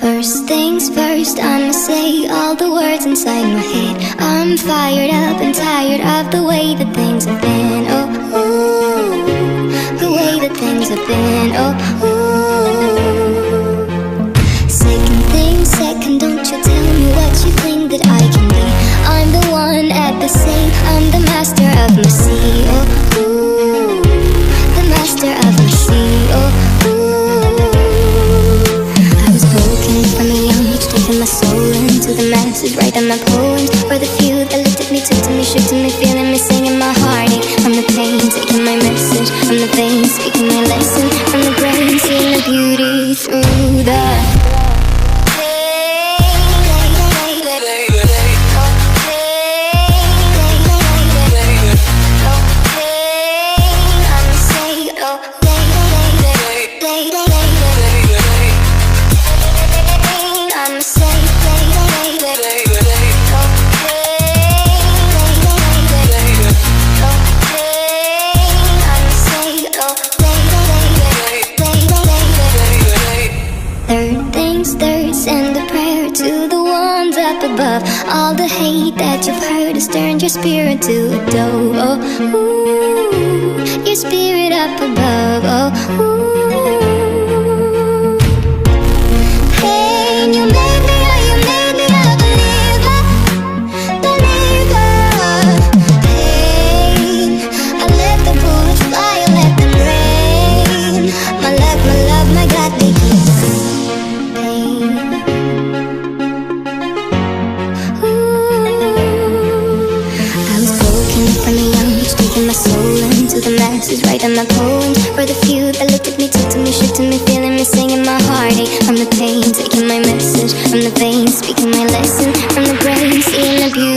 First things first, I'ma say all the words inside my head. I'm fired up and tired of the way that things have been. Oh, ooh, the way that things have been. Oh, ooh. Second thing second, don't you tell me what you think that I can be. I'm the one at the same, I'm the master of my sea. Oh, ooh, the master of my sea. Oh, from a young age, taking my soul into the masses, writing my poems for the few that looked at me, took to me, shook to me, feeling me, singing my heartache. From the pain, taking my message from the veins, speaking my lesson from the brain, seeing the beauty through the send a prayer to the ones up above. All the hate that you've heard has turned your spirit to a dove. Oh, ooh, your spirit up above. Oh, ooh. Hey, you made me a believer, believer. Hey, I let the bullets fly, I let them rain. My love, my God, they keep my soul into the masses, writing my poems for the few that looked at me, took to me, shook to me, feeling me, singing my heartache from the pain, taking my message from the veins, speaking my lesson from the brain, seeing the beauty